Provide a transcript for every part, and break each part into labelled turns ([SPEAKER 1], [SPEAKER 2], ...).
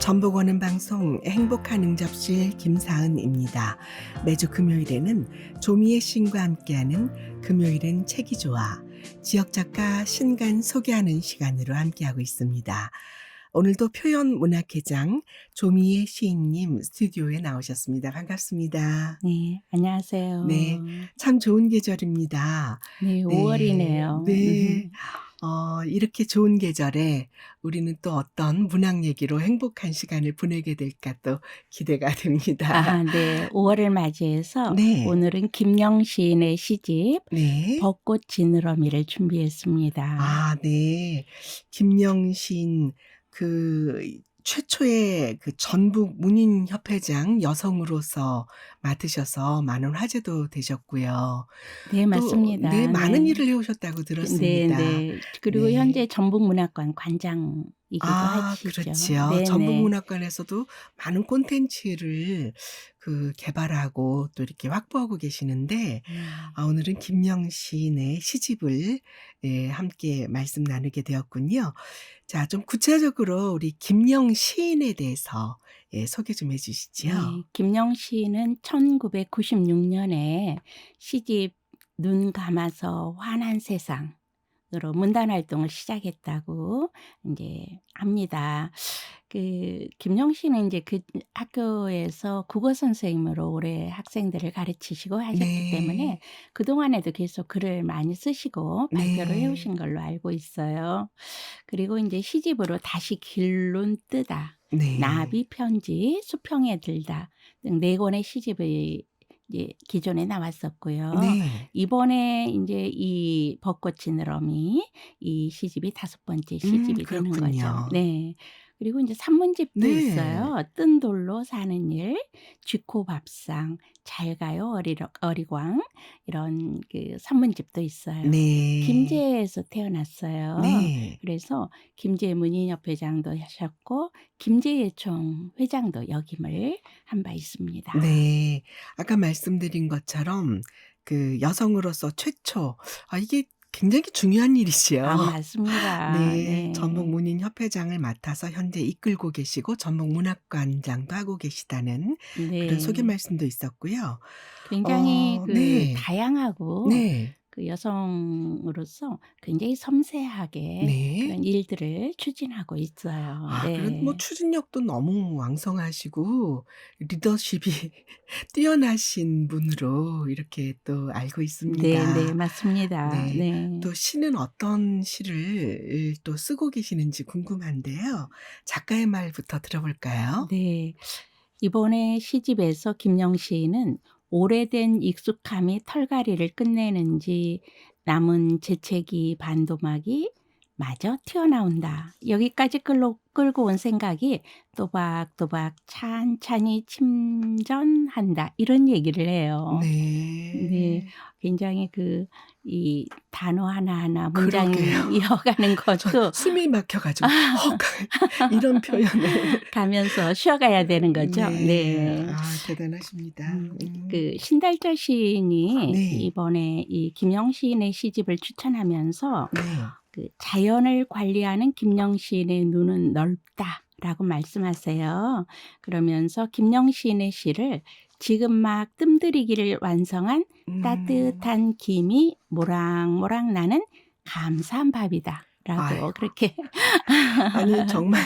[SPEAKER 1] 전복 오는 방송 행복한 응접실 김사은입니다. 매주 금요일에는 조미애 시인과 함께하는 금요일엔 책이 좋아 지역 작가 신간 소개하는 시간으로 함께하고 있습니다. 오늘도 표현문학회장 조미애 시인님 스튜디오에 나오셨습니다. 반갑습니다.
[SPEAKER 2] 네,
[SPEAKER 1] 네,
[SPEAKER 2] 안녕하세요.
[SPEAKER 1] 참 좋은 계절입니다.
[SPEAKER 2] 네,
[SPEAKER 1] 네,
[SPEAKER 2] 5월이네요.
[SPEAKER 1] 네. 이렇게 좋은 계절에 우리는 또 어떤 문학 얘기로 행복한 시간을 보내게 될까 또 기대가 됩니다.
[SPEAKER 2] 네, 5월을 맞이해서
[SPEAKER 1] 네,
[SPEAKER 2] 오늘은 김영 시인의 시집
[SPEAKER 1] 네.
[SPEAKER 2] 벚꽃 지느러미를 준비했습니다.
[SPEAKER 1] 네. 김영신 최초의 전북 문인협회장 여성으로서 맡으셔서 많은 화제도 되셨고요.
[SPEAKER 2] 네,
[SPEAKER 1] 또 네,
[SPEAKER 2] 맞습니다.
[SPEAKER 1] 많은
[SPEAKER 2] 네.
[SPEAKER 1] 일을 해 오셨다고
[SPEAKER 2] 네,
[SPEAKER 1] 들었습니다.
[SPEAKER 2] 네. 그리고
[SPEAKER 1] 네.
[SPEAKER 2] 현재 전북문학관 관장이기도 하시죠.
[SPEAKER 1] 그렇지요.
[SPEAKER 2] 네, 네.
[SPEAKER 1] 전북문학관에서도 많은 콘텐츠를 개발하고 또 이렇게 확보하고 계시는데 오늘은 김영 시인의 시집을 함께 말씀 나누게 되었군요. 자, 좀 구체적으로 우리 김영 시인에 대해서 소개 좀 해 주시지요.
[SPEAKER 2] 네, 김영 시인은 1996년에 시집 눈 감아서 환한 세상 으로 문단 활동을 시작했다고 인제 합니다. 김영 씨는 인제 그 학교에서 국어 선생님으로 오래 학생들을 가르치시고 하셨기 때문에
[SPEAKER 1] 네.
[SPEAKER 2] 그동안에도 계속 글을 많이 쓰시고 발표를 해
[SPEAKER 1] 네.
[SPEAKER 2] 오신 걸로 알고 있어요. 그리고 인제 시집으로 다시 길눈 뜨다,
[SPEAKER 1] 네.
[SPEAKER 2] 나비 편지, 수평에 들다 등 4 권의 시집이 이제 기존에 나왔었고요.
[SPEAKER 1] 네.
[SPEAKER 2] 이번에 인제 이 벚꽃 지느러미 이 시집이 5 번째 시집이 되는 거죠.
[SPEAKER 1] 그렇군요.
[SPEAKER 2] 네. 그리고 인제 산문집도
[SPEAKER 1] 네.
[SPEAKER 2] 있어요. 뜬 돌로 사는 일, 쥐코 밥상, 잘 가요 어리광 이런 산문집도 있어요.
[SPEAKER 1] 네.
[SPEAKER 2] 김제에서 태어났어요.
[SPEAKER 1] 네.
[SPEAKER 2] 그래서 김제 문인협회장도 하셨고 김제예총 회장도 역임을 한 바 있습니다.
[SPEAKER 1] 네. 아까 말씀드린 것처럼 여성으로서 최초 이게 굉장히 중요한 일이지요.
[SPEAKER 2] 맞습니다.
[SPEAKER 1] 네.
[SPEAKER 2] 네.
[SPEAKER 1] 전북문인협회장을 맡아서 현재 이끌고 계시고 전북문학관장도 하고 계시다는 그런 소개
[SPEAKER 2] 네.
[SPEAKER 1] 말씀도 있었고요.
[SPEAKER 2] 굉장히
[SPEAKER 1] 네.
[SPEAKER 2] 다양하고
[SPEAKER 1] 네.
[SPEAKER 2] 여성으로서 굉장히 섬세하게
[SPEAKER 1] 네.
[SPEAKER 2] 그런 일들을 추진하고 있어요.
[SPEAKER 1] 그래도 뭐
[SPEAKER 2] 네.
[SPEAKER 1] 추진력도 너무 왕성하시고 리더십이 뛰어나신 분으로 이렇게 또 알고
[SPEAKER 2] 네네.
[SPEAKER 1] 있습니다.
[SPEAKER 2] 맞습니다.
[SPEAKER 1] 네.
[SPEAKER 2] 네.
[SPEAKER 1] 또 시는 어떤 시를 또 쓰고 계시는지 궁금한데요. 작가의 말부터 들어볼까요?
[SPEAKER 2] 네. 이번에 시집에서 김영 시인은 오래된 익숙함이 털갈이를 끝내는지 남은 재채기 반도막이 마저 튀어나온다. 여기까지 끌고 온 생각이 또박또박 찬찬히 침전한다. 이런 얘기를 해요. 네.
[SPEAKER 1] 네.
[SPEAKER 2] 굉장히 이 단어 하나하나 문장
[SPEAKER 1] 그러게요.
[SPEAKER 2] 이어가는
[SPEAKER 1] 저
[SPEAKER 2] 것도
[SPEAKER 1] 숨이 막혀 가지고 헉 이런 표현을
[SPEAKER 2] 가면서 쉬어가야 되는 거죠.
[SPEAKER 1] 네.
[SPEAKER 2] 네.
[SPEAKER 1] 대단하십니다.
[SPEAKER 2] 신달자 시인이
[SPEAKER 1] 네.
[SPEAKER 2] 이번에 이 김영 시인의 시집을 추천하면서
[SPEAKER 1] 네.
[SPEAKER 2] 자연을 관리하는 김영 시인의 눈은 넓다라고 말씀하세요. 그러면서 김영 시인의 시를 지금 막 뜸들이기를 완성한
[SPEAKER 1] 음.
[SPEAKER 2] 따뜻한 김이 모락모락 나는 감사한 밥이다라고
[SPEAKER 1] 아이고.
[SPEAKER 2] 그렇게
[SPEAKER 1] 아니 정말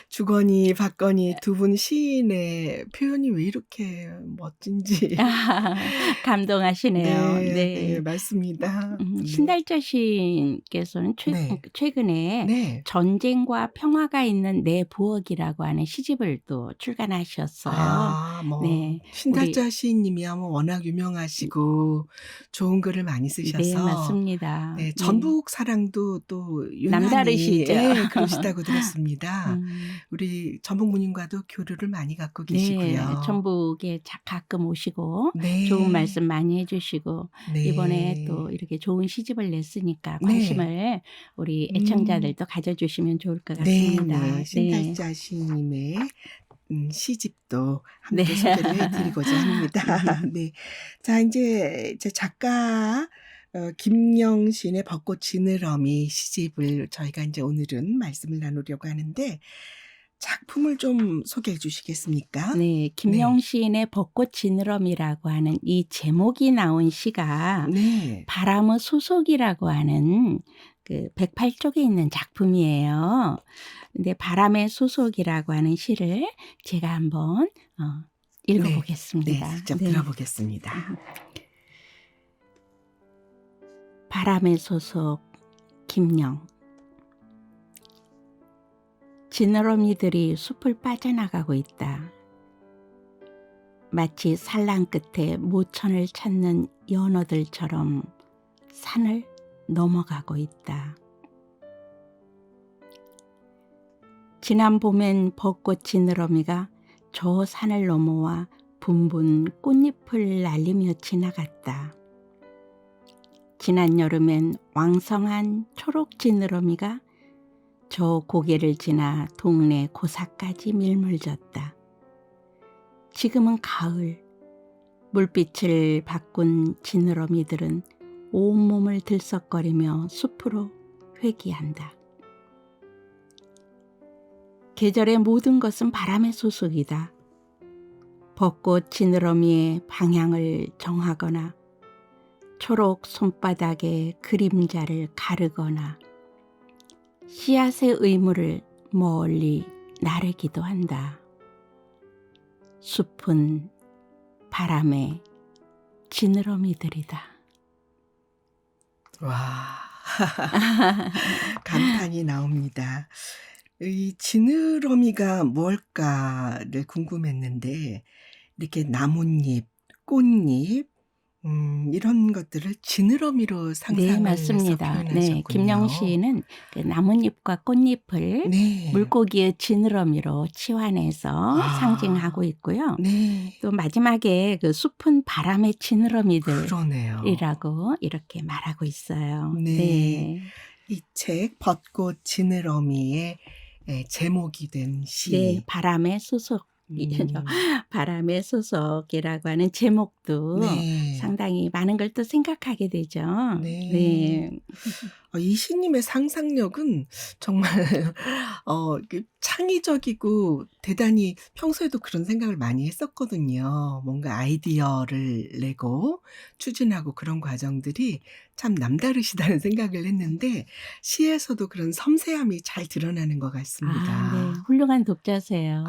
[SPEAKER 1] 주거니 받거니 두 분 시인의 표현이 왜 이렇게 멋진지.
[SPEAKER 2] 감동하시네요.
[SPEAKER 1] 네. 네.
[SPEAKER 2] 네.
[SPEAKER 1] 맞습니다. 네.
[SPEAKER 2] 신달자 시인께서는
[SPEAKER 1] 네.
[SPEAKER 2] 최근에
[SPEAKER 1] 네.
[SPEAKER 2] 전쟁과 평화가 있는 내 부엌이라고 하는 시집을 또 출간하셨어요.
[SPEAKER 1] 뭐
[SPEAKER 2] 네. 우리
[SPEAKER 1] 신달자 시인님이야 뭐 워낙 유명하시고 좋은 글을 많이
[SPEAKER 2] 네,
[SPEAKER 1] 쓰셔서
[SPEAKER 2] 맞습니다.
[SPEAKER 1] 네,
[SPEAKER 2] 네.
[SPEAKER 1] 전북 사랑도 또 유난히
[SPEAKER 2] 남다르시죠.
[SPEAKER 1] 그러시다고 들었습니다.
[SPEAKER 2] 음.
[SPEAKER 1] 우리 전북 문인과도 교류를 많이 갖고
[SPEAKER 2] 네.
[SPEAKER 1] 계시고요.
[SPEAKER 2] 전북에 가끔 오시고 좋은
[SPEAKER 1] 네.
[SPEAKER 2] 말씀 많이 해 주시고 이번에 또
[SPEAKER 1] 네.
[SPEAKER 2] 이렇게 좋은 시집을 냈으니까
[SPEAKER 1] 네.
[SPEAKER 2] 관심을 우리
[SPEAKER 1] 음.
[SPEAKER 2] 애청자들도 가져 주시면 좋을 것
[SPEAKER 1] 네네.
[SPEAKER 2] 같습니다. 네.
[SPEAKER 1] 신달자 시인님의 시집도
[SPEAKER 2] 네.
[SPEAKER 1] 함께 소개를 해 드리고자 합니다. 네. 자, 인제 제 작가 김영 시인의 벚꽃 지느러미 시집을 저희가 인제 오늘은 말씀을 나누려고 하는데 작품을 좀 소개해 주시겠습니까?
[SPEAKER 2] 네.
[SPEAKER 1] 네.
[SPEAKER 2] 김영신의 벚꽃 지느러미라고 하는 이 제목이 나온 시가
[SPEAKER 1] 네.
[SPEAKER 2] 바람의 소속이라고 하는 그 108쪽에 있는 작품이에요. 근데 바람의 소속이라고 하는 시를 제가 한번 읽어
[SPEAKER 1] 네. 네.
[SPEAKER 2] 보겠습니다.
[SPEAKER 1] 직접
[SPEAKER 2] 네.
[SPEAKER 1] 들어보겠습니다.
[SPEAKER 2] 바람의 소속 김영. 지느러미들이 숲을 빠져나가고 있다. 마치 산란 끝에 모천을 찾는 연어들처럼 산을 넘어가고 있다. 지난 봄엔 벚꽃 지느러미가 저 산을 넘어와 분분 꽃잎을 날리며 지나갔다. 지난 여름엔 왕성한 초록 지느러미가 저 고개를 지나 동네 고사까지 밀물졌다. 지금은 가을, 물빛을 바꾼 지느러미들은 온몸을 들썩거리며 숲으로 회귀한다. 계절의 모든 것은 바람의 소속이다. 벚꽃 지느러미의 방향을 정하거나 초록 손바닥에 그림자를 가르거나 씨앗의 의무를 멀리 나르기도 한다. 숲은 바람의 지느러미들이다.
[SPEAKER 1] 와. 감탄이 나옵니다. 이 지느러미가 뭘까를 궁금했는데 이렇게 나뭇잎, 꽃잎 이런 것들을 지느러미로
[SPEAKER 2] 네,
[SPEAKER 1] 상상을 해서
[SPEAKER 2] 맞습니다. 네,
[SPEAKER 1] 표현하셨군요.
[SPEAKER 2] 김영시는 그 나뭇잎과 꽃잎을
[SPEAKER 1] 네.
[SPEAKER 2] 물고기의 지느러미로 치환해서 상징하고
[SPEAKER 1] 아.
[SPEAKER 2] 있고요.
[SPEAKER 1] 네.
[SPEAKER 2] 또 마지막에 그 숲은 바람의 지느러미들이라고
[SPEAKER 1] 그러네요.
[SPEAKER 2] 이렇게 말하고 있어요.
[SPEAKER 1] 네.
[SPEAKER 2] 네.
[SPEAKER 1] 이 책 벚꽃 지느러미의 제목이 된
[SPEAKER 2] 네,
[SPEAKER 1] 시.
[SPEAKER 2] 바람의 소속. 바람의 소속이라고 하는 제목도
[SPEAKER 1] 네.
[SPEAKER 2] 상당히 많은 걸 또 생각하게 되죠.
[SPEAKER 1] 네.
[SPEAKER 2] 네.
[SPEAKER 1] 이 시님의 상상력은 정말 창의적이고 대단히 평소에도 그런 생각을 많이 했었거든요. 뭔가 아이디어를 내고 추진하고 그런 과정들이 참 남다르시다는 생각을 했는데 시에서도 그런 섬세함이 잘 드러나는 것
[SPEAKER 2] 네.
[SPEAKER 1] 같습니다.
[SPEAKER 2] 훌륭한 독자세요.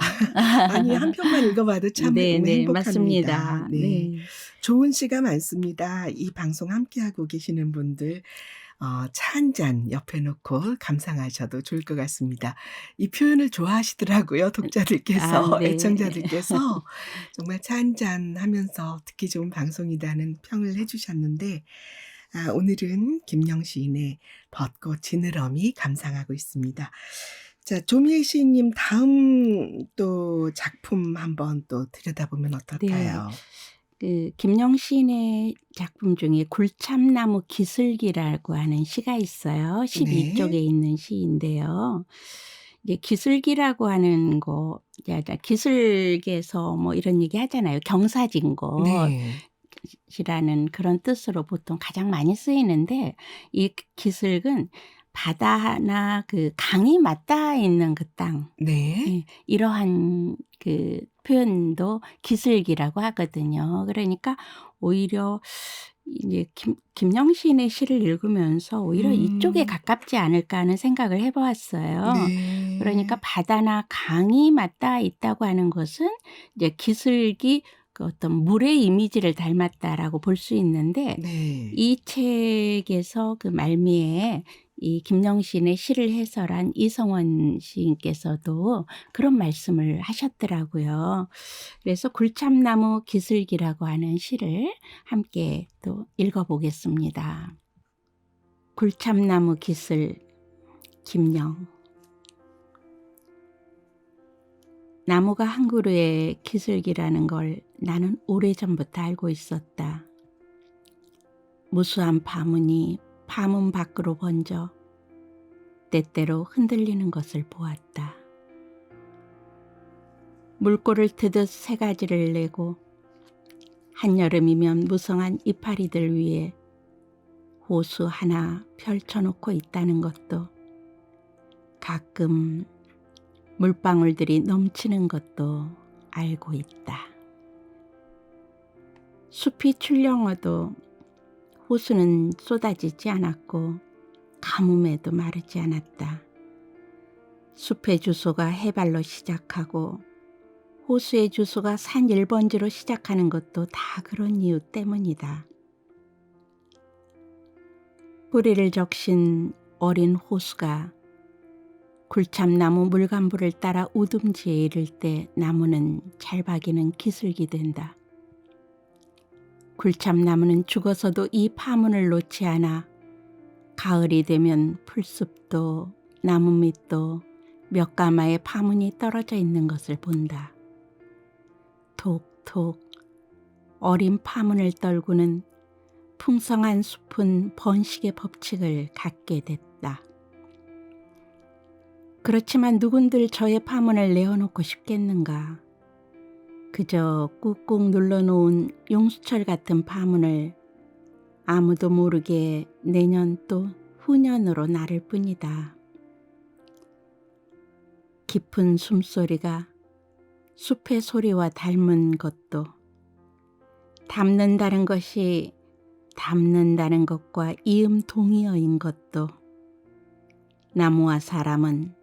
[SPEAKER 1] 아니, 한 편만 읽어봐도 참
[SPEAKER 2] 네,
[SPEAKER 1] 행복합니다.
[SPEAKER 2] 맞습니다.
[SPEAKER 1] 네.
[SPEAKER 2] 네.
[SPEAKER 1] 좋은 시가 많습니다. 이 방송 함께하고 계시는 분들 차 한 잔 옆에 놓고 감상하셔도 좋을 것 같습니다. 이 표현을 좋아하시더라고요. 독자들께서,
[SPEAKER 2] 네.
[SPEAKER 1] 애청자들께서 정말 차 한 잔 하면서 듣기 좋은 방송이라는 평을 해주셨는데 오늘은 김영 시인의 벚꽃 지느러미 감상하고 있습니다. 자, 조미애 시인님 다음 또 작품 한번 또 들여다보면
[SPEAKER 2] 네.
[SPEAKER 1] 어떨까요?
[SPEAKER 2] 그 김영 시인의 작품 중에 굴참나무 기슭이라고 하는 시가 있어요. 12쪽에
[SPEAKER 1] 네.
[SPEAKER 2] 있는 시인데요. 이제 기슭이라고 하는 거, 기슭에서 뭐 이런 얘기 하잖아요. 경사진
[SPEAKER 1] 네.
[SPEAKER 2] 곳이라는 그런 뜻으로 보통 가장 많이 쓰이는데 이 기슭은 바다나 그 강이 맞닿아 있는 그 땅.
[SPEAKER 1] 네.
[SPEAKER 2] 예, 이러한 그 표현도 기슭이라고 하거든요. 그러니까 오히려 이제 김영신의 시를 읽으면서 오히려 이쪽에 가깝지 않을까 하는 생각을 해 보았어요. 그러니까
[SPEAKER 1] 네.
[SPEAKER 2] 바다나 강이 맞닿아 있다고 하는 것은 이제 기슭이 그 어떤 물의 이미지를 닮았다라고 볼 수 있는데
[SPEAKER 1] 네.
[SPEAKER 2] 이 책에서 그 말미에 이 김영신의 시를 해설한 이성원 시인께서도 그런 말씀을 하셨더라고요. 그래서 굴참나무 기슭이라고 하는 시를 함께 또 읽어보겠습니다. 굴참나무 기슭 김영. 나무가 한 그루의 기슭이라는 걸 나는 오래전부터 알고 있었다. 무수한 파문이 파문 밖으로 번져 때때로 흔들리는 것을 보았다. 물꼬를 트듯 새 가지를 내고 한여름이면 무성한 이파리들 위에 호수 하나 펼쳐놓고 있다는 것도 가끔 물방울들이 넘치는 것도 알고 있다. 숲이 출렁어도 호수는 쏟아지지 않았고 가뭄에도 마르지 않았다. 숲의 주소가 해발로 시작하고 호수의 주소가 산 1번지로 시작하는 것도 다 그런 이유 때문이다. 뿌리를 적신 어린 호수가 굴참나무 물간부를 따라 우듬지에 이를 때 나무는 잘박이는 기슭이 된다. 굴참나무는 죽어서도 이 파문을 놓지 않아 가을이 되면 풀숲도 나무밑도 몇 가마의 파문이 떨어져 있는 것을 본다. 톡톡 어린 파문을 떨구는 풍성한 숲은 번식의 법칙을 갖게 됐다. 그렇지만 누군들 저의 파문을 내어놓고 싶겠는가. 그저 꾹꾹 눌러놓은 용수철 같은 파문을 아무도 모르게 내년 또 후년으로 나를 뿐이다. 깊은 숨소리가 숲의 소리와 닮은 것도, 담는다는 것이 담는다는 것과 이음 동의어인 것도, 나무와 사람은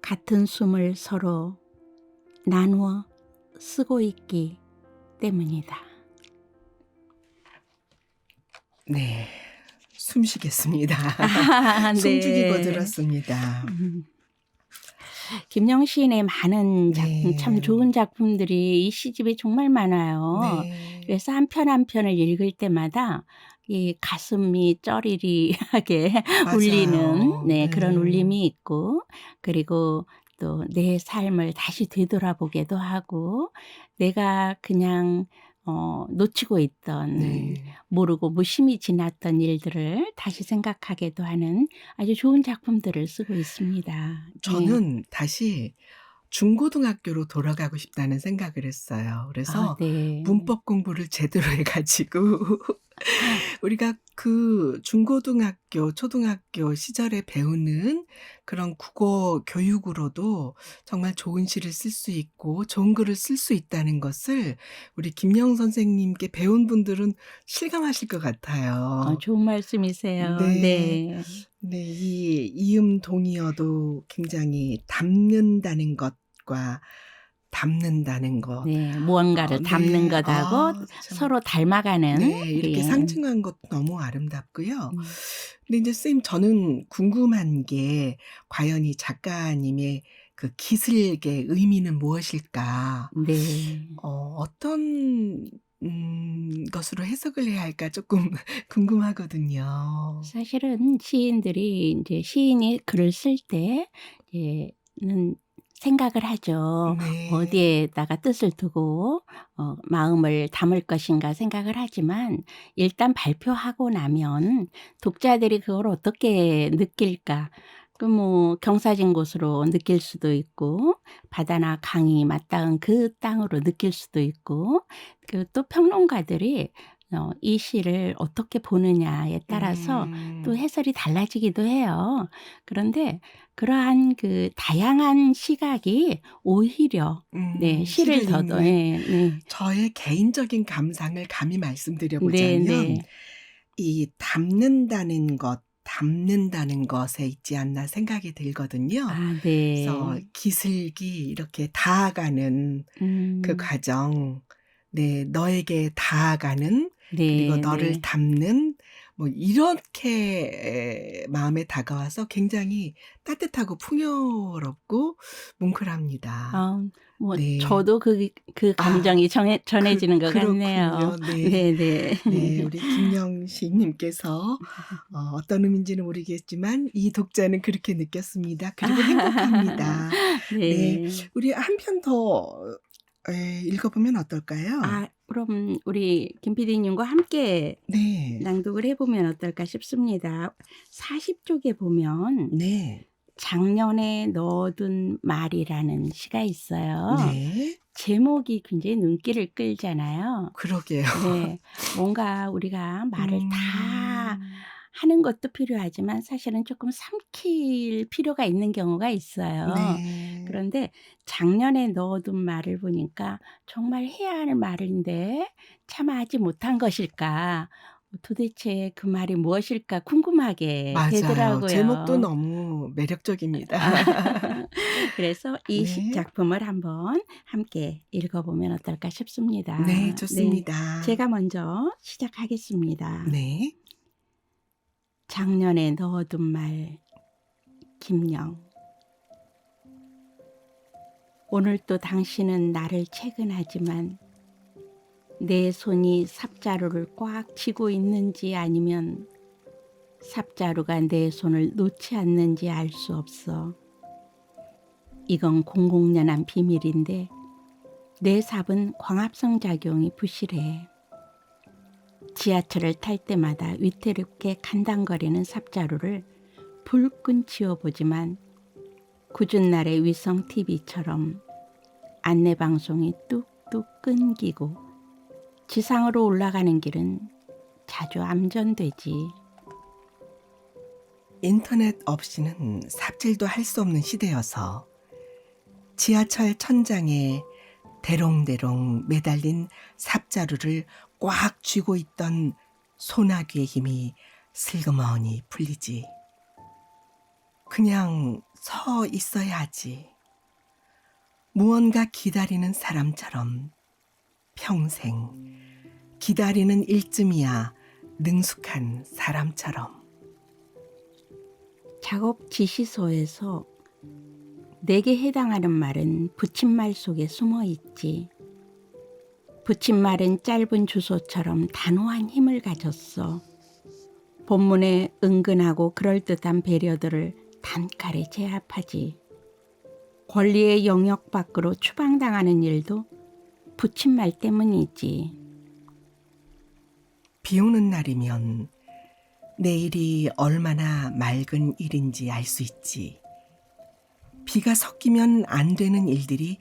[SPEAKER 2] 같은 숨을 서로 나누어 쓰고 있기 때문이다.
[SPEAKER 1] 네. 숨 쉬겠습니다.
[SPEAKER 2] 아,
[SPEAKER 1] 숨 죽이고
[SPEAKER 2] 네.
[SPEAKER 1] 들었습니다.
[SPEAKER 2] 김영 시인의 많은 작품, 참
[SPEAKER 1] 네.
[SPEAKER 2] 좋은 작품들이 이 시집에 정말 많아요.
[SPEAKER 1] 네.
[SPEAKER 2] 그래서 한 편 한 편을 읽을 때마다 이 가슴이 쩌리리하게 울리는
[SPEAKER 1] 맞아요.
[SPEAKER 2] 네, 그런
[SPEAKER 1] 네.
[SPEAKER 2] 울림이 있고, 그리고 또 내 삶을 다시 되돌아보게도 하고, 내가 그냥 놓치고 있던
[SPEAKER 1] 네.
[SPEAKER 2] 모르고 무심히 지났던 일들을 다시 생각하게도 하는 아주 좋은 작품들을 쓰고 있습니다. 네.
[SPEAKER 1] 저는 다시 중고등학교로 돌아가고 싶다는 생각을 했어요.
[SPEAKER 2] 아,
[SPEAKER 1] 그래서
[SPEAKER 2] 네.
[SPEAKER 1] 문법 공부를 제대로 해 가지고 우리가 그 중고등학교, 초등학교 시절에 배우는 그런 국어 교육으로도 정말 좋은 시를 쓸 수 있고 좋은 글을 쓸 수 있다는 것을 우리 김영 선생님께 배운 분들은 실감하실 것 같아요.
[SPEAKER 2] 좋은 말씀이세요.
[SPEAKER 1] 네.
[SPEAKER 2] 네.
[SPEAKER 1] 네. 이 이음 동의어도 굉장히 담는다는 것과 담는다는 것.
[SPEAKER 2] 네. 무언가를 담는
[SPEAKER 1] 네.
[SPEAKER 2] 것하고
[SPEAKER 1] 아 참.
[SPEAKER 2] 서로 닮아가는
[SPEAKER 1] 네. 이렇게
[SPEAKER 2] 예.
[SPEAKER 1] 상징한 것도 너무 아름답고요.
[SPEAKER 2] 음.
[SPEAKER 1] 근데 인제 선생님 저는 궁금한 게 과연 이 작가님의 그 기슭의 의미는 무엇일까?
[SPEAKER 2] 네.
[SPEAKER 1] 어떤 것으로 해석을 해야 할까 쪼끔 궁금하거든요.
[SPEAKER 2] 사실은 시인들이 인제 시인이 글을 쓸 때 는 생각을 하죠.
[SPEAKER 1] 네.
[SPEAKER 2] 어디에다가 뜻을 두고 마음을 담을 것인가 생각을 하지만 일단 발표하고 나면 독자들이 그걸 어떻게 느낄까? 그 뭐 경사진 곳으로 느낄 수도 있고 바다나 강이 맞닿은 그 땅으로 느낄 수도 있고, 그 또 평론가들이 이 시를 어떻게 보느냐에 따라서 또 해설이 달라지기도 해요. 그런데 그러한 그 다양한 시각이 오히려 네, 시를
[SPEAKER 1] 시를
[SPEAKER 2] 더더
[SPEAKER 1] 읽는
[SPEAKER 2] 네.
[SPEAKER 1] 저의 개인적인 감상을 감히 말씀드려 보자면
[SPEAKER 2] 네네.
[SPEAKER 1] 이 담는다는 것에 있지 않나 생각이 들거든요.
[SPEAKER 2] 아,
[SPEAKER 1] 그래서
[SPEAKER 2] 네.
[SPEAKER 1] 기슭이 이렇게 닿아가는 그 과정, 네, 너에게 닿아가는 그리고
[SPEAKER 2] 네,
[SPEAKER 1] 너를
[SPEAKER 2] 네.
[SPEAKER 1] 담는 뭐 이렇게 마음에 다가와서 굉장히 따뜻하고 풍요롭고 뭉클합니다.
[SPEAKER 2] 뭐
[SPEAKER 1] 네.
[SPEAKER 2] 저도 그
[SPEAKER 1] 아
[SPEAKER 2] 감정이 전해지는 것 같네요.
[SPEAKER 1] 그렇군요. 네.
[SPEAKER 2] 네네.
[SPEAKER 1] 네. 우리 김영시 님께서 어떤 의미인지는 모르겠지만 이 독자는 그렇게 느꼈습니다. 그리고 행복합니다. 네.
[SPEAKER 2] 네.
[SPEAKER 1] 우리 한 편 더 읽어보면 어떨까요?
[SPEAKER 2] 그럼 우리 김 PD님과 함께
[SPEAKER 1] 네.
[SPEAKER 2] 낭독을 해보면 어떨까 싶습니다. 40쪽에 보면
[SPEAKER 1] 네.
[SPEAKER 2] 작년에 넣어둔 말이라는 시가 있어요.
[SPEAKER 1] 네.
[SPEAKER 2] 제목이 굉장히 눈길을 끌잖아요.
[SPEAKER 1] 그러게요.
[SPEAKER 2] 네. 뭔가 우리가 말을 다
[SPEAKER 1] 음.
[SPEAKER 2] 하는 것도 필요하지만 사실은 조금 삼킬 필요가 있는 경우가 있어요.
[SPEAKER 1] 네.
[SPEAKER 2] 그런데 작년에 넣어둔 말을 보니까 정말 해야 할 말인데 차마 하지 못한 것일까? 도대체 그 말이 무엇일까 궁금하게
[SPEAKER 1] 맞아요. 제목도
[SPEAKER 2] 되더라고요.
[SPEAKER 1] 너무 매력적입니다.
[SPEAKER 2] 아 그래서 이
[SPEAKER 1] 네.
[SPEAKER 2] 작품을 한번 함께 읽어보면 어떨까
[SPEAKER 1] 네,
[SPEAKER 2] 싶습니다. 네.
[SPEAKER 1] 좋습니다.
[SPEAKER 2] 제가 먼저 시작하겠습니다.
[SPEAKER 1] 네.
[SPEAKER 2] 작년에 넣어둔 말 김영. 오늘 또 당신은 나를 채근하지만 내 손이 삽자루를 꽉 쥐고 있는지 아니면 삽자루가 내 손을 놓지 않는지 알 수 없어. 이건 공공연한 비밀인데 내 삽은 광합성 작용이 부실해. 지하철을 탈 때마다 위태롭게 간당거리는 삽자루를 불끈 지워보지만 굳은 날의 위성 TV처럼 안내방송이 뚝뚝 끊기고 지상으로 올라가는 길은 자주 암전되지.
[SPEAKER 1] 인터넷 없이는 삽질도 할 수 없는 시대여서 지하철 천장에 대롱대롱 매달린 삽자루를 꽉 쥐고 있던 소나귀의 힘이 슬그머니 풀리지. 그냥 서 있어야 하지. 무언가 기다리는 사람처럼 평생 기다리는 일쯤이야 능숙한 사람처럼.
[SPEAKER 2] 작업 지시서에서 내게 해당하는 말은 붙임말 속에 숨어 있지. 붙임말은 짧은 주소처럼 단호한 힘을 가졌어. 본문의 은근하고 그럴듯한 배려들을 단칼에 제압하지. 권리의 영역 밖으로 추방당하는 일도 붙임말 때문이지.
[SPEAKER 1] 비 오는 날이면 내일이 얼마나 맑은 일인지 알 수 있지. 비가 섞이면 안 되는 일들이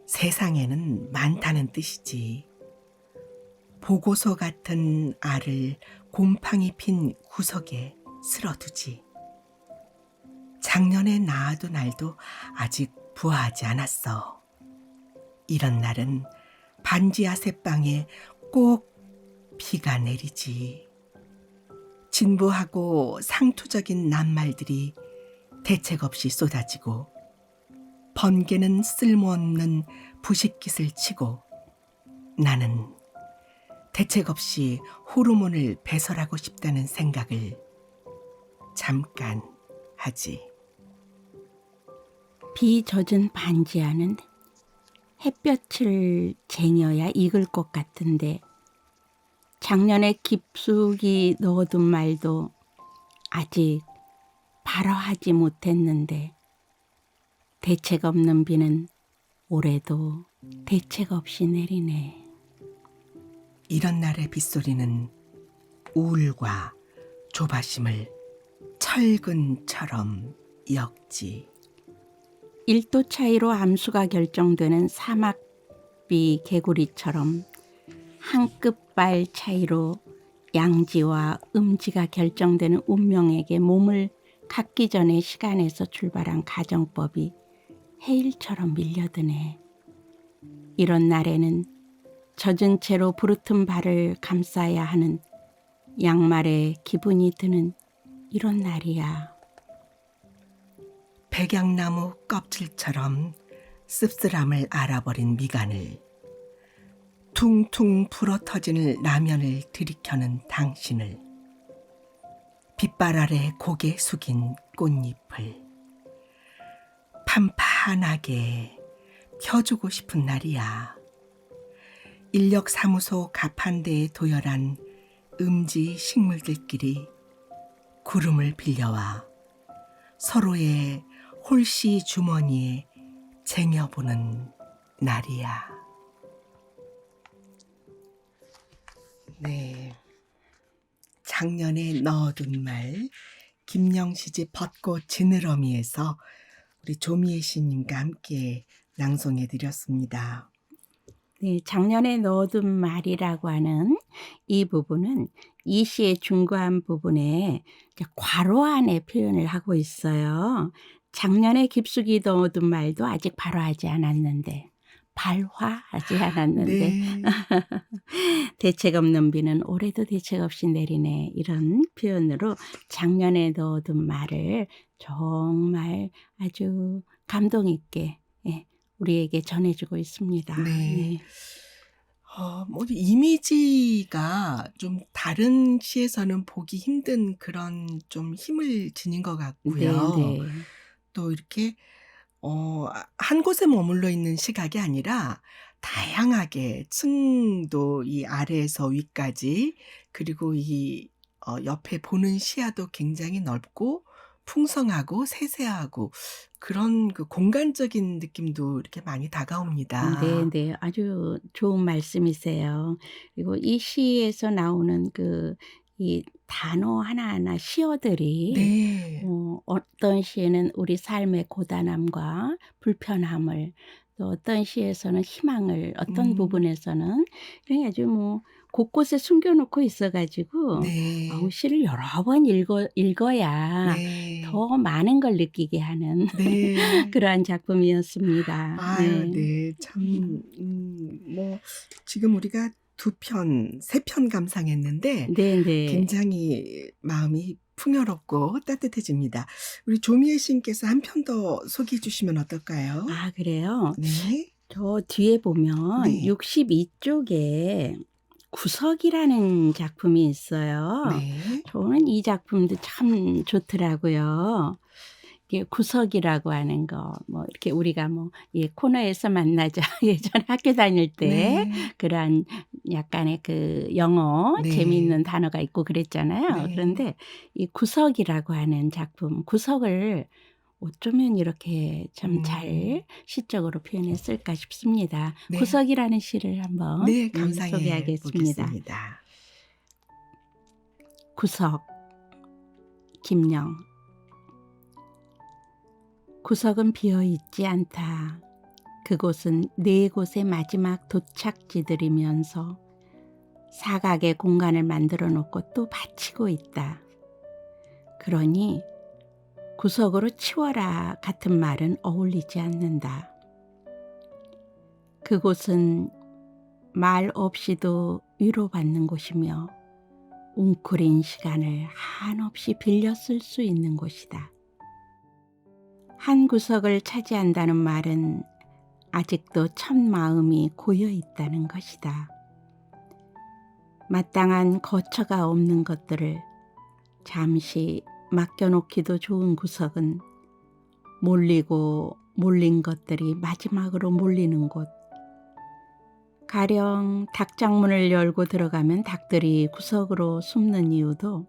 [SPEAKER 1] 세상에는 많다는 뜻이지. 보고서 같은 알을 곰팡이 핀 구석에 쓸어두지. 작년에 낳아둔 날도 아직 부화하지 않았어. 이런 날은 반지 아랫방에 꼭 비가 내리지. 진부하고 상투적인 낱말들이 대책 없이 쏟아지고 번개는 쓸모없는 부식깃을 치고 나는 대책 없이 호르몬을 배설하고 싶다는 생각을 잠깐 하지.
[SPEAKER 2] 비 젖은 반지 안은 햇볕을 쟁여야 익을 것 같은데 작년에 깊숙이 넣어둔 말도 아직 발화하지 못했는데 대책 없는 비는 올해도 대책 없이 내리네.
[SPEAKER 1] 이런 날의 빗소리는 우울과 조바심을 철근처럼 엮지.
[SPEAKER 2] 1도 차이로 암수가 결정되는 사막비 개구리처럼 한 끝발 차이로 양지와 음지가 결정되는 운명에게 몸을 갖기 전에 시간에서 출발한 가정법이 해일처럼 밀려드네. 이런 날에는 젖은 채로 부르튼 발을 감싸야 하는 양말에 기분이 드는 이런 날이야.
[SPEAKER 1] 백양나무 껍질처럼 씁쓸함을 알아버린 미간을, 퉁퉁 불어터지는 라면을 들이켜는 당신을, 빛발 아래 고개 숙인 꽃잎을 판판하게 펴주고 싶은 날이야. 인력사무소 가판대에 도열한 음지 식물들끼리 구름을 빌려와 서로의 홀씨 주머니에 쟁여보는 날이야. 네, 작년에 넣어둔 말, 김영시집 벚꽃 지느러미에서 우리 조미애 씨님과 함께 낭송해드렸습니다.
[SPEAKER 2] 네, 작년에 넣어둔 말이라고 하는 이 부분은 이 시의 중간 부분에 이제 괄호 안에 표현을 하고 있어요. 작년에 깊숙이 넣어둔 말도 아직 발화하지 않았는데 발화하지 않았는데
[SPEAKER 1] 네.
[SPEAKER 2] 대책 없는 비는 올해도 대책 없이 내리네 이런 표현으로 작년에 넣어둔 말을 정말 아주 감동 있게 예, 우리에게 전해주고 있습니다.
[SPEAKER 1] 네.
[SPEAKER 2] 네.
[SPEAKER 1] 뭐 이미지가 좀 다른 시에서는 보기 힘든 그런 좀 힘을 지닌 것
[SPEAKER 2] 네,
[SPEAKER 1] 같고요.
[SPEAKER 2] 네.
[SPEAKER 1] 또 이렇게 한 곳에 머물러 있는 시각이 아니라 다양하게 층도 이 아래에서 위까지 그리고 이 옆에 보는 시야도 굉장히 넓고 풍성하고 세세하고 그런 그 공간적인 느낌도 이렇게 많이 다가옵니다.
[SPEAKER 2] 네네. 아주 좋은 말씀이세요. 그리고 이 시에서 나오는 이 단어 하나하나 시어들이
[SPEAKER 1] 네.
[SPEAKER 2] 어떤 시에는 우리 삶의 고단함과 불편함을 또 어떤 시에서는 희망을 어떤
[SPEAKER 1] 음.
[SPEAKER 2] 부분에서는 이렇게 아주 곳곳에 숨겨 놓고 있어 가지고
[SPEAKER 1] 네.
[SPEAKER 2] 시를 여러 번 읽어야
[SPEAKER 1] 네.
[SPEAKER 2] 더 많은 걸 느끼게 하는
[SPEAKER 1] 네.
[SPEAKER 2] 그러한 작품이었습니다.
[SPEAKER 1] 아유
[SPEAKER 2] 네.
[SPEAKER 1] 네. 참 뭐 지금 우리가 두 편, 세 편 감상했는데
[SPEAKER 2] 네네.
[SPEAKER 1] 굉장히 마음이 풍요롭고 따뜻해집니다. 우리 조미애 시인께서 한 편 더 소개해 주시면 어떨까요?
[SPEAKER 2] 아 그래요?
[SPEAKER 1] 네.
[SPEAKER 2] 저 뒤에 보면
[SPEAKER 1] 네.
[SPEAKER 2] 62 쪽에 구석이라는 작품이 있어요.
[SPEAKER 1] 네.
[SPEAKER 2] 저는 이 작품도 참 좋더라고요. 이게 구석이라고 하는 거 이렇게 우리가 예 코너에서 만나자 예전에 학교 다닐 때
[SPEAKER 1] 네.
[SPEAKER 2] 그러한 약간의 영어 재미있는
[SPEAKER 1] 네.
[SPEAKER 2] 단어가 있고 그랬잖아요.
[SPEAKER 1] 네.
[SPEAKER 2] 그런데 이 구석이라고 하는 작품, 구석을 어쩌면 이렇게 참 잘
[SPEAKER 1] 음.
[SPEAKER 2] 시적으로 표현했을까 싶습니다.
[SPEAKER 1] 네.
[SPEAKER 2] 구석이라는 시를 한번
[SPEAKER 1] 네. 감상해
[SPEAKER 2] 소개하겠습니다.
[SPEAKER 1] 보겠습니다.
[SPEAKER 2] 구석, 김영. 구석은 비어 있지 않다. 그곳은 네 곳의 마지막 도착지들이면서 사각의 공간을 만들어 놓고 또 받치고 있다. 그러니 구석으로 치워라 같은 말은 어울리지 않는다. 그곳은 말 없이도 위로받는 곳이며 웅크린 시간을 한없이 빌려 쓸 수 있는 곳이다. 한 구석을 차지한다는 말은 아직도 첫 마음이 고여 있다는 것이다. 마땅한 거처가 없는 것들을 잠시 맡겨놓기도 좋은 구석은 몰리고 몰린 것들이 마지막으로 몰리는 곳. 가령 닭장문을 열고 들어가면 닭들이 구석으로 숨는 이유도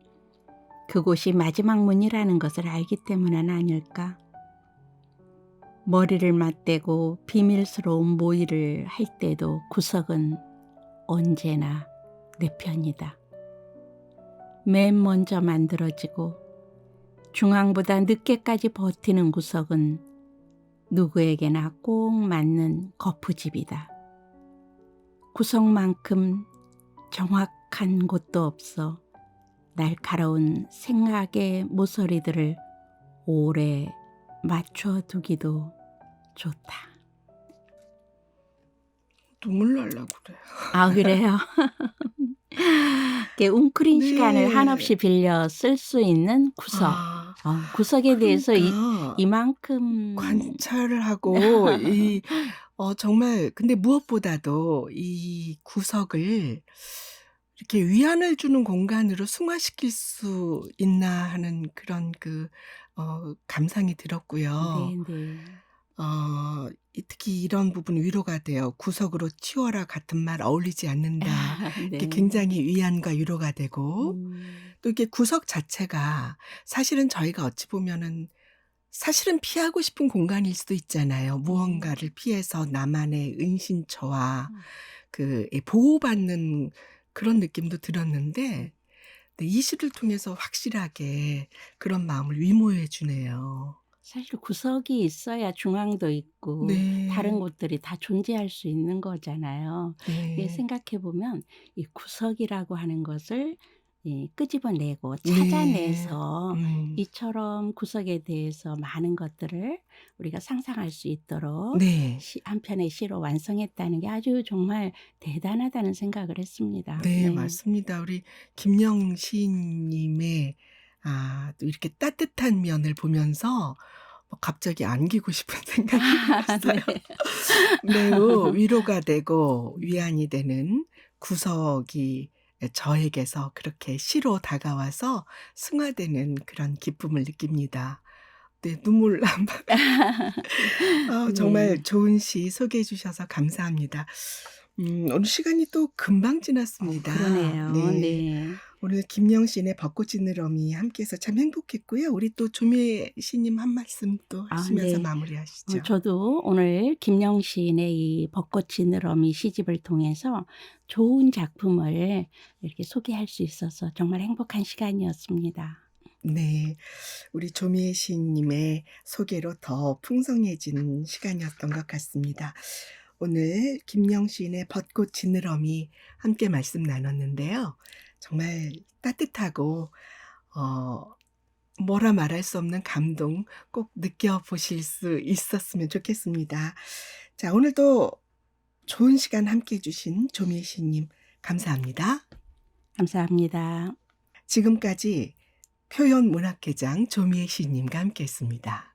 [SPEAKER 2] 그곳이 마지막 문이라는 것을 알기 때문은 아닐까? 머리를 맞대고 비밀스러운 모의를 할 때도 구석은 언제나 내 편이다. 맨 먼저 만들어지고 중앙보다 늦게까지 버티는 구석은 누구에게나 꼭 맞는 거푸집이다. 구석만큼 정확한 곳도 없어 날카로운 생각의 모서리들을 오래 맞춰 두기도 좋다.
[SPEAKER 1] 눈물 날라 그래요.
[SPEAKER 2] 아 그래요? 이렇게 웅크린 시간을
[SPEAKER 1] 네.
[SPEAKER 2] 한없이 빌려 쓸 수 있는 구석.
[SPEAKER 1] 아
[SPEAKER 2] 구석에 대해서
[SPEAKER 1] 그러니까
[SPEAKER 2] 이만큼
[SPEAKER 1] 관찰을 하고 정말 근데 무엇보다도 이 구석을 이렇게 위안을 주는 공간으로 승화시킬 수 있나 하는 그런 감상이 들었고요.
[SPEAKER 2] 네네.
[SPEAKER 1] 특히 이런 부분이 위로가 돼요. "구석으로 치워라." 같은 말 어울리지 않는다. 이게
[SPEAKER 2] 네.
[SPEAKER 1] 굉장히 위안과 위로가 되고
[SPEAKER 2] 음.
[SPEAKER 1] 또 이게 구석 자체가 사실은 저희가 어찌 보면은 사실은 피하고 싶은 공간일 수도 있잖아요.
[SPEAKER 2] 네.
[SPEAKER 1] 무언가를 피해서 나만의 은신처와
[SPEAKER 2] 음.
[SPEAKER 1] 보호받는 그런 느낌도 들었는데 네 이 시를 통해서 확실하게 그런 마음을 위로해 주네요.
[SPEAKER 2] 사실 구석이 있어야 중앙도 있고 다른
[SPEAKER 1] 네.
[SPEAKER 2] 곳들이 다 존재할 수 있는 거잖아요. 이게
[SPEAKER 1] 네.
[SPEAKER 2] 생각해 보면 이 구석이라고 하는 것을 끄집어내고
[SPEAKER 1] 네.
[SPEAKER 2] 찾아내서 이처럼 구석에 대해서 많은 것들을 우리가 상상할 수 있도록
[SPEAKER 1] 네.
[SPEAKER 2] 한 편의 시로 완성했다는 게 아주 정말 대단하다는 생각을 했습니다.
[SPEAKER 1] 네,
[SPEAKER 2] 네.
[SPEAKER 1] 맞습니다. 우리 김영 시인님의 또 이렇게 따뜻한 면을 보면서 갑자기 안기고 싶은 생각이 들었어요.
[SPEAKER 2] 네.
[SPEAKER 1] 매우 위로가 되고 위안이 되는 구석이 저에게서 그렇게 시로 다가와서 승화되는 그런 기쁨을 느낍니다. 네, 눈물 한 방.
[SPEAKER 2] 네.
[SPEAKER 1] 정말 좋은 시 소개해 주셔서 감사합니다. 오늘 시간이 또 금방 지났습니다.
[SPEAKER 2] 그러네요.
[SPEAKER 1] 네.
[SPEAKER 2] 네.
[SPEAKER 1] 오늘 김영 시인의 벚꽃 지느러미 함께해서 참 행복했고요. 우리 또 조미애 시님 한 말씀 또 하시면서
[SPEAKER 2] 네.
[SPEAKER 1] 마무리하시죠.
[SPEAKER 2] 저도 오늘 김영 시인의 이 벚꽃 지느러미 시집을 통해서 좋은 작품을 이렇게 소개할 수 있어서 정말 행복한 시간이었습니다.
[SPEAKER 1] 네. 우리 조미애 시인님의 소개로 더 풍성해진 시간이었던 것 같습니다. 오늘 김영 시인의 벚꽃 지느러미 함께 말씀 나눴는데요. 정말 따뜻하고 뭐라 말할 수 없는 감동 꼭 느껴보실 수 있었으면 좋겠습니다. 자, 오늘도 좋은 시간 함께 해주신 조미애 시인님 감사합니다.
[SPEAKER 2] 감사합니다.
[SPEAKER 1] 지금까지 표현문학회장 조미애 시인님과 함께했습니다.